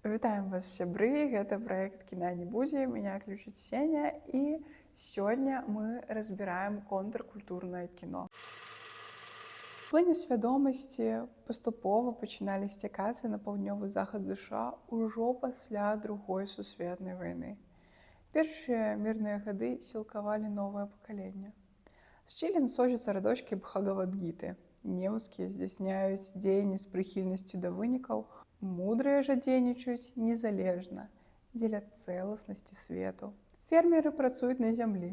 Вітаем вас, сябры, гэта праект кіна не будзе, меня ключыць Сеня, і сёння мы разбіраем контркультурнае кіно. Плыні свядомасці паступова пачыналі сцякацца на паўднёвы захад ЗША ўжо пасля другой сусветнай вайны. Першыя мірныя гады сілкавалі новае пакаленне. З Чілін сочацца радочкі Бхагавадгіты. Неўскія здзяйсняюць дзеянні з прыхільнасцю да вынікаў, мудрыя жа дзейнічаюць незалежна, дзеля цэласнасці свету. Фермеры працуюць на зямлі,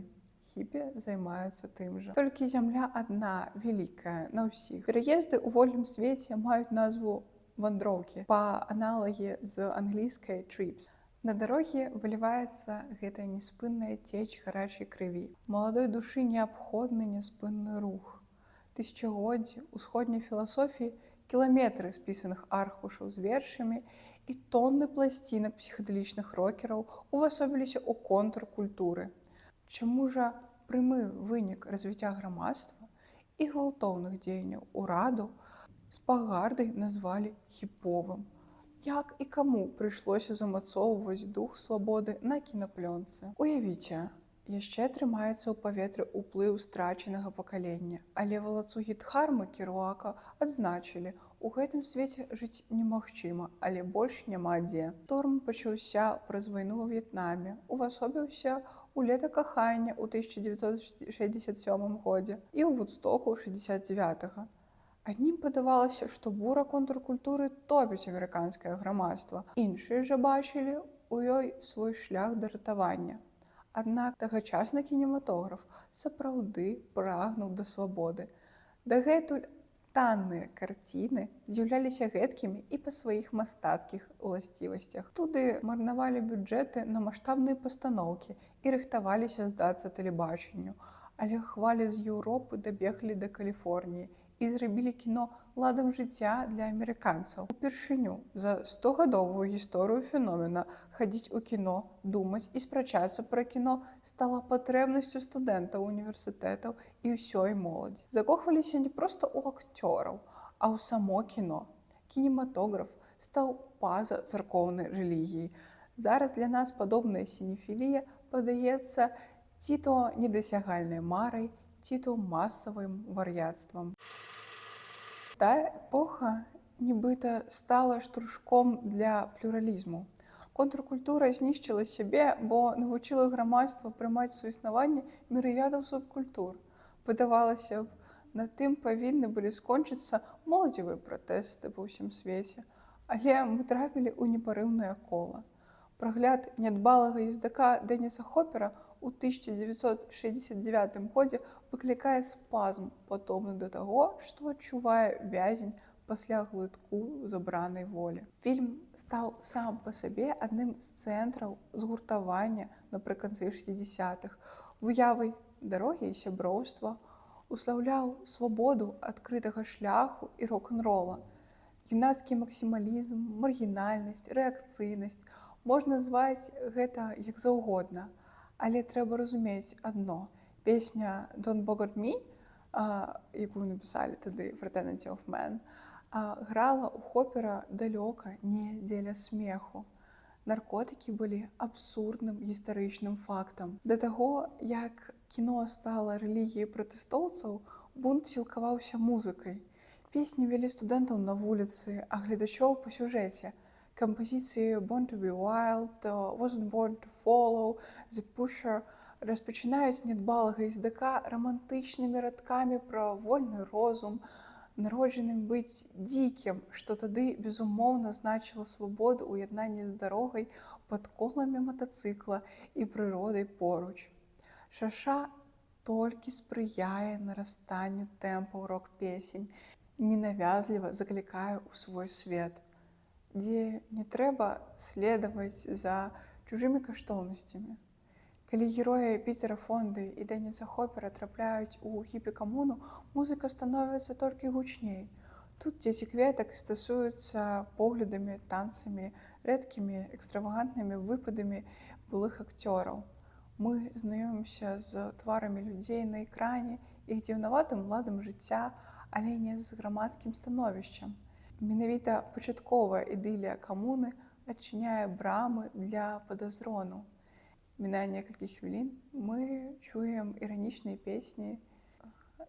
хіпі займаюцца тым жа. Толькі зямля адна, вялікая, на ўсіх. Пераезды ў вольным свеце маюць назву вандроўкі, па аналагі з англійскай trips. На дарогі выліваецца гэтая неспынная цеч гарачай крыві. Маладой душы неабходны няспынны рух. Тысячагоддзі усходняй філасофіі кіламетры спісаных аркушаў з вершамі і тонны пласцінак псіхадэлічных рокераў увасобіліся ў контркультуры. Чаму жа прямы вынік развіцця грамадства і гвалтоўных дзеянняў ураду з пагардай назвалі хіповым? Як і каму прыйшлося замацоўваць дух свабоды на кінаплёнцы? Уявіце, яшчэ трымаецца ў паветры ўплыў страчанага пакалення, але валацугі Дхармы Керуака адзначылі, у гэтым свеце жыць немагчыма, але больш няма дзе. Шторм пачаўся праз вайну ва В'етнаме, увасобіўся ў лета кахання ў 1967 годзе і ў Вудстоку 69-го. Аднім падавалася, што бура контркультуры топіць амерыканскае грамадства. Іншыя жа бачылі ў ёй свой шлях да ратавання. Аднак тагачасны кінематограф сапраўды прагнуў да свабоды. Дагэтуль танныя карціны з'яўляліся гэткімі і па сваіх мастацкіх уласцівасцях. Туды марнавалі бюджэты на маштабныя пастаноўкі і рыхтаваліся здацца тэлебачанню. Але хвалі з Еўропы дабеглі да Каліфорніі і зрабілі кіно ладам жыцця для амерыканцаў. Упершыню за 100гадовую гісторыю феномена хадзіць у кіно, думаць і спрачацца пра кіно стала патрэбнасцю студэнтаў універсітэтаў і ўсёй моладзі. Закохваліся не проста ў акцёраў, а ў само кіно. Кінематограф стаў па-за царкоўнай рэлігіяй. Зараз для нас падобная сінефілія падаецца ці то недасягальнай марай, ці то масавым вар'яцтвам. Тая эпоха нібыта стала штуршком для плюралізму. Контркультура знішчыла сябе, бо навучыла грамадства прымаць суіснаванне мірыядаў субкультур. Падавалася б, на тым павінны былі скончыцца моладзевыя пратэсты па ўсім свеце. Але мы трапілі ў непарыўнае кола. Прагляд нядбалага ездака Дэніса Хопера ў 1969 годзе выклікае спазм, падобны да таго, што адчувае вязень пасля глытку забранай волі. Фільм стаў сам па сабе адным з цэнтраў згуртавання напрыканцы 60-х, выявай дарогі і сяброўства, услаўляў свабоду адкрытага шляху і рок-н-рола. Юнацкі максімалізм, маргінальнасць, рэакцыйнасць, можна назваць гэта як заўгодна. Але трэба разумець адно. Песня «Don't Bogart Me», якую напісалі тады Fraternity of Men, грала ў Хопера далёка не дзеля смеху. Наркотыкі былі абсурдным гістарычным фактам. Да таго, як кіно стала рэлігіяй пратэстоўцаў, бунт сілкаваўся музыкай. Песні вялі студэнтаў на вуліцы, а гледачоў па сюжэце. Кампазіцыі «Born to be Wild», «Wasn't Born to Follow», «The Pusher» распачынаюць нядбалага ездака рамантычнымі радкамі пра вольны розум, народжаным быць дзікім, што тады, безумоўна, значыла свабоду ў яднанні з дарогай пад коламі матацыкла і прыродай поруч. Шаша толькі спрыяе нарастанню тэмпаў рок-песень, ненавязліва заклікае ў свой свет, дзе не трэба следаваць за чужымі каштоўнасцямі. Калі героі Пітера Фонды і Дэніса Хопера трапляюць у хіпі-камуну, музыка становіцца толькі гучней. Тут дзеці кветак стасуюцца поглядамі, танцамі, рэдкімі экстравагантнымі выпадамі былых акцёраў. Мы знаёмімся з тварамі людзей на экране, іх дзіўнаватым ладам жыцця, але не з грамадскім становішчам. Менавіта пачатковая ідылія камуны адчыняе брамы для падазрону. Мінае некалькі хвілін мы чуем іранічныя песні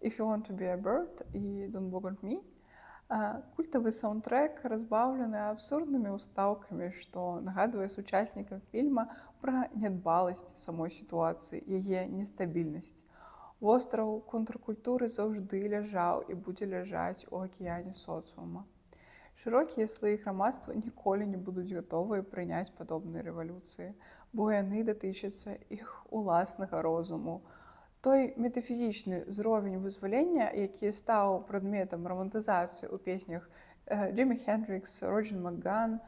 «If you want to be a bird» і «Don't bogart me». Культавы саундтрэк разбаўлены абсурднымі ўстаўкамі, што нагадвае сучаснікам фільма пра нядбаласць самой сітуацыі, яе нестабільнасць. Востраў контркультуры заўжды ляжаў і будзе ляжаць у акіяне соцыума. Шырокія слаі грамадства ніколі не будуць гатовыя прыняць падобныя рэвалюцыі, бо яны датычацца іх уласнага розуму. Той метафізічны ўзровень вызвалення, які стаў прадметам рамантызацыі ў песнях Джимі Хендрікс, Роджер Макган,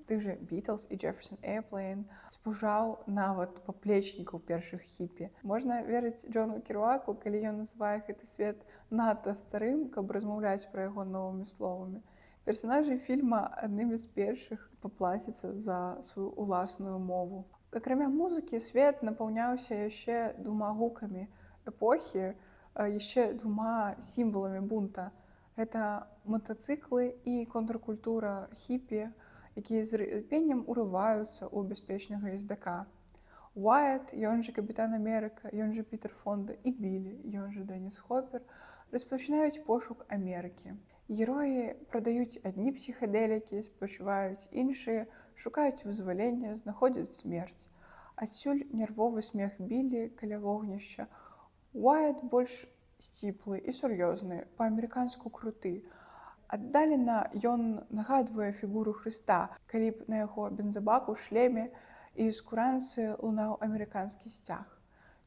тых жа Бітлз і Джеферсон Эйрплейн, спужаў нават паплечнікаў першых хіпі. Можна верыць Джону Керуаку, калі ён называе гэты свет надта старым, каб размаўляць пра яго новымі словамі. Персанажы фільма аднымі з першых паплаціцца за сваю ўласную мову. Акрамя музыкі, свет напаўняўся яшчэ двума гукамі эпохі, яшчэ двума сімваламі бунта. Гэта матацыклы і контркультура хіпі, якія з рвеннем урываюцца ў бяспечнага ездака. Уайт, ён жа Капітан Амерыка, ён жа Пітер Фонда і Білі, ён жа Дэніс Хоппер, распачынаюць пошук Амерыкі. Героі прадаюць адні псіхадэлікі, спачуваюць іншыя, шукаюць вызвалення, знаходзяць смерць. Адсюль нервовы смех Білі каля вогнішча. Уайт больш сціплы і сур'ёзны, па-амерыканску круты. Аддалена ён нагадвае фігуру Хрыста, калі б на яго бензабаку, шлеме і скуранцы лунаў амерыканскі сцяг.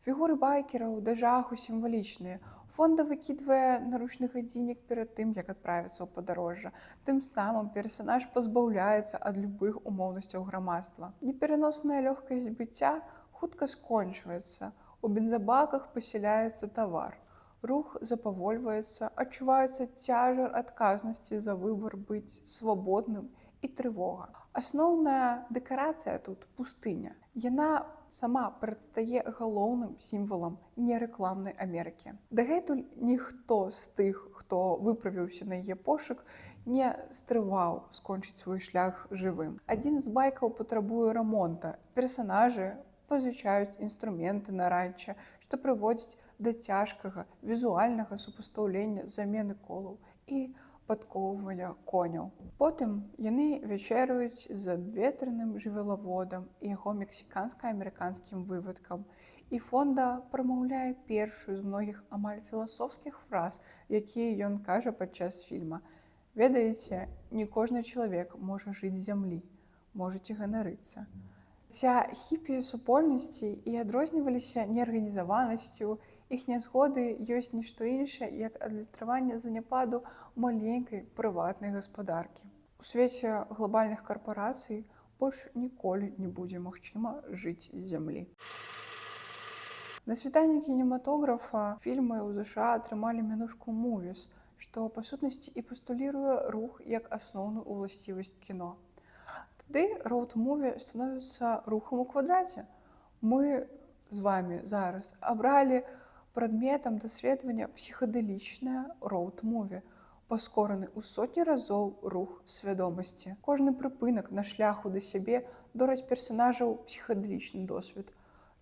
Фігуры байкераў да жаху сімвалічныя. Фонда выкідвае наручны гадзіннік перад тым, як адправіцца ў падарожжа. Тым самым персанаж пазбаўляецца ад любых умоўнасцяў грамадства. Непераносная лёгкасць быцця хутка скончваецца. У бензабаках пасяляецца тавар. Рух запавольваецца, адчуваецца цяжар адказнасці за выбар быць свабодным і трывога. Асноўная дэкарацыя тут пустыня. Яна сама прадстае галоўным сімвалам нерэкламнай Амерыкі. Дагэтуль ніхто з тых, хто выправіўся на яе пошук, не стрываў скончыць свой шлях жывым. Адзін з байкаў патрабуе рамонта. Персанажы пазычаюць інструменты на ранча, што прыводзіць да цяжкага візуальнага супастаўлення замены колаў і падкоўвання коняў. Потым яны вячэраюць з абветраным жывёлаводам і яго мексіканска-амерыканскім вывадкам. І Фонда прамаўляе першую з многіх амаль філасофскіх фраз, якія ён кажа падчас фільма. Ведаеце, не кожны чалавек можа жыць з зямлі, можаце ганарыцца. Хаця хіпі супольнасці і адрозніваліся неарганізаванасцю, іх нязгоды ёсць нішто іншае, як адлюстраванне заняпаду маленькай прыватнай гаспадаркі. У свеце глобальных карпарацый больш ніколі не будзе магчыма жыць з зямлі. На світанні кінематографа фільмы ў ЗША атрымалі мянушку «Мувіс», што па сутнасці і пастуліруе рух як асноўную ўласцівасць кіно. Тады роуд-муві становіцца рухам у квадраце. Мы з вамі зараз абралі прадметам даследавання псіхадэлічнае роуд-муві, паскораны ў сотні разоў рух свядомасці. Кожны прыпынак на шляху да сябе дораць персанажаў псіхадэлічны досвед,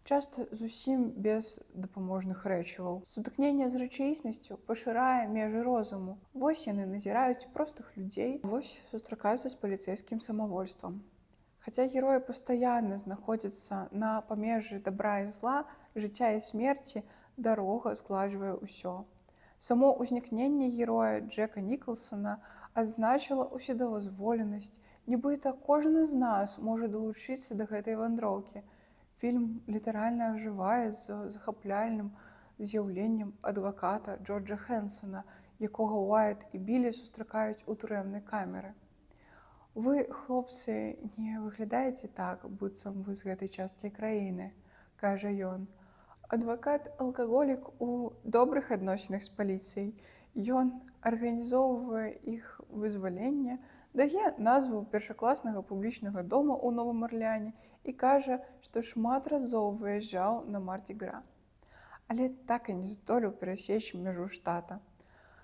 часта зусім без дапаможных рэчываў. Сутыкненне з рэчаіснасцю пашырае межы розуму. Вось яны назіраюць простых людзей, вось сустракаюцца з паліцэйскім самавольствам. Хаця героі пастаянна знаходзяцца на памежжы дабра і зла, жыцця і смерці, дарога згладжвае ўсё. Само ўзнікненне героя Джека Нікалсона адзначыла ўседазволенасць, нібыта кожны з нас можа далучыцца да гэтай вандроўкі. Фільм літаральна ажывае з захапляльным з'яўленнем адваката Джорджа Хэнсона, якога Уайт і Білі сустракаюць у турэмнай камеры. Вы, хлопцы, не выглядаеце так, быццам вы з гэтай часткі краіны, кажа ён. Адвакат-алкаголік у добрых адносінах з паліцыяй. Ён арганізоўвае іх вызваленне, дае назву першакласнага публічнага дома ў Новым Арлеане і кажа, што шмат разоў выязджаў на Марді-Гра. Але так і не здолеў перасечь мяжу штата.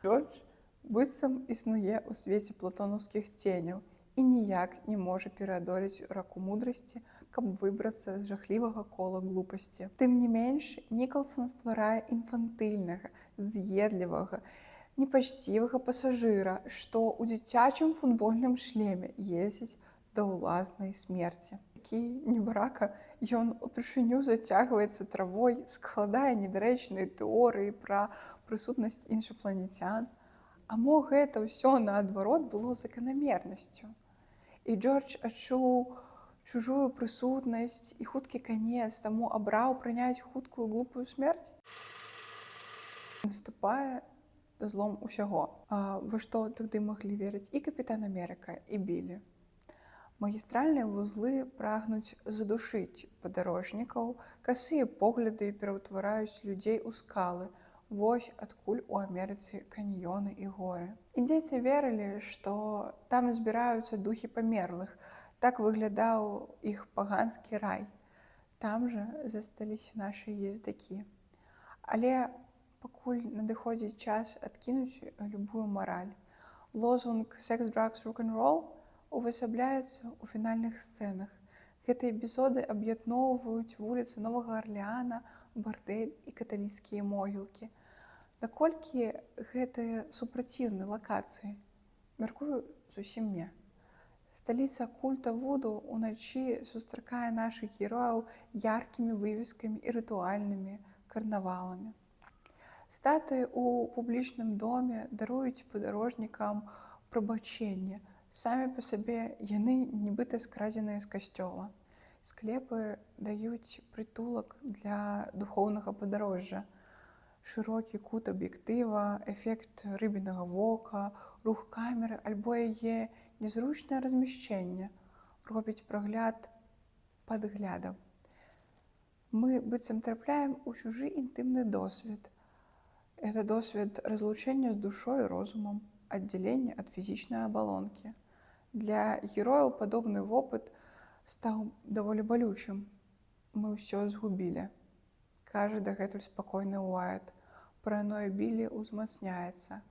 Джордж быццам існуе ў свеце платонаўскіх ценяў і ніяк не можа пераадолець раку мудрасці, каб выбрацца з жахлівага кола глупасці. Тым не менш, Нікалсон стварае інфантыльнага, з'едлівага, непачцівага пасажыра, што ў дзіцячым футбольным шлеме ездзіць да ўласнай смерці. Такі небарака, ён упершыню зацягваецца травой, складае недарэчныя тэорыі пра прысутнасць іншапланецян, а мо гэта ўсё наадварот было заканамернасцю. І Джордж адчуў чужую прысутнасць і хуткі канец, таму абраў прыняць хуткую глупую смерць. Наступае злом усяго. Вы што тады маглі верыць і Капітан Амерыка, і Білі. Магістральныя вузлы прагнуць задушыць падарожнікаў, касыя погляды пераўтвараюць людзей у скалы. Вось адкуль у Амерыцы каньёны і горы. Індзейцы верылі, што там збіраюцца духі памерлых. Так выглядаў іх паганскі рай. Там жа засталіся нашы ездакі. Але пакуль надыходзіць час адкінуць любую мараль, лозунг «Sex, drugs, rock-and-roll» увасабляецца ў фінальных сцэнах. Гэтыя эпізоды аб'ядноўваюць вуліцы Новага Арлеана, бардэль і каталіцкія могілкі. Наколькі гэтыя супраціўныя лакацыі? Мяркую, зусім не. Сталіца культа вуду ўначы сустракае нашых герояў яркімі вывескамі і рытуальнымі карнаваламі. Статуі ў публічным доме даруюць падарожнікам прабачэнне. Самі па сабе яны нібыта скрадзеныя з касцёла. Склепы даюць прытулак для духоўнага падарожжа. Шырокі кут аб'ектыва, эфект рыбінага вока, рух камеры альбо яе незручнае размяшчэнне робіць прагляд падглядам. Мы быццам трапляем у чужы інтымны досвед. Это досвед разлучэння з душой і розумам, аддзялення ад фізічнай абалонкі. Для герояў падобны вопыт стаў даволі балючым. Мы ўсё згубілі, кажа дагэтуль спакойны Уайт. Параноя Білі ўзмацняецца.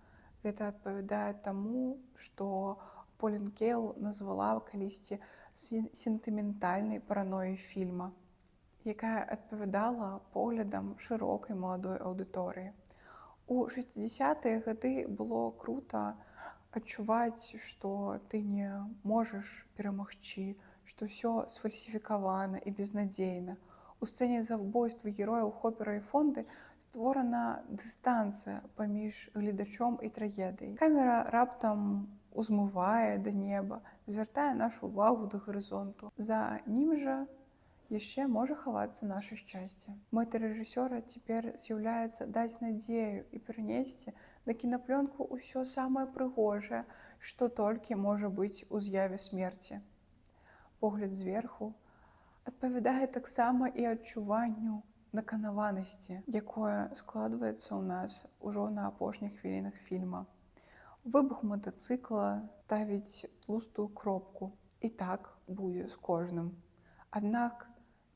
Гэта адпавядае таму, што Полін Кейл назвала калісьці сентыментальнай паранояй фільма, якая адпавядала поглядам шырокай маладой аўдыторыі. У 60-е гады было крута адчуваць, што ты не можаш перамагчы, што ўсё сфальсіфікавана і безнадзейна. У сцэне забойства герояў Хопера і Фонды створана дыстанцыя паміж гледачом і трагедыяй. Камера раптам узмывае да неба, звяртае нашу увагу да гарызонту. За ім жа яшчэ можа хавацца наша шчасце. Мэтай рэжысёра цяпер з'яўляецца даць надзею і перанесці на кінаплёнку ўсё самае прыгожае, што толькі можа быць у з'яве смерці. Погляд зверху адпавядае таксама і адчуванню наканаванасці, якое складваецца ў нас ужо на апошніх хвілінах фільма. Выбух матацыкла ставіць тлустую кропку. І так будзе з кожным. Аднак,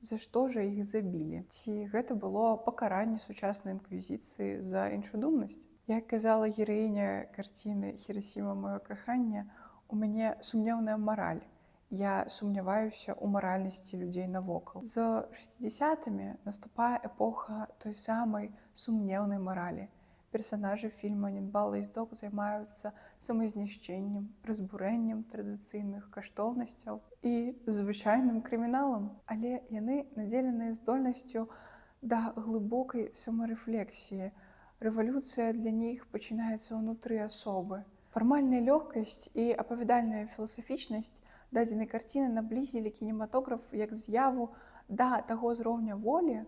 за што жа іх забілі? Ці гэта было пакаранне сучаснай інквізіцыі за іншадумнасць? Як казала гераіня карціны «Хірасіма, маё каханне», у мяне сумнеўная мараль. Я сумняваюся ў маральнасці людзей навокал. За 60-мі наступае эпоха той самай сумнеўнай маралі. Персанажы фільма «Нідбал і здок» займаюцца самазнішчэннем, разбурэннем традыцыйных каштоўнасцяў і звычайным крыміналам. Але яны надзеленыя здольнасцю да глыбокай самарэфлексіі. Рэвалюцыя для них пачынаецца ўнутры асобы. Фармальная лёгкасць і апавядальная філасафічнасць дадзенай карціны наблізілі кінематограф як з'яву да таго ўзроўня волі,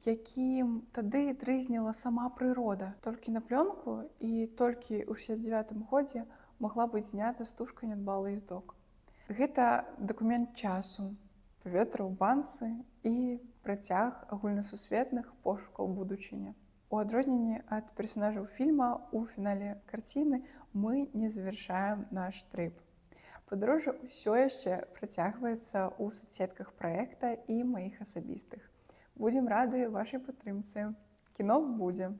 якім тады трызніла сама прырода. Толькі на плёнку і толькі ў 69-м годзе магла быць знята стужка «Нідбала і здок». Гэта дакумент часу, паветра ў банцы і працяг агульнасусветных пошукаў будучыні. У адрозненні ад персанажаў фільма, у фінале карціны мы не завяршаем наш трып. Падарожжа ўсё яшчэ працягваецца ў соцсетках праекта і маіх асабістых. Будзем рады вашай падтрымцы. Кіно будзе!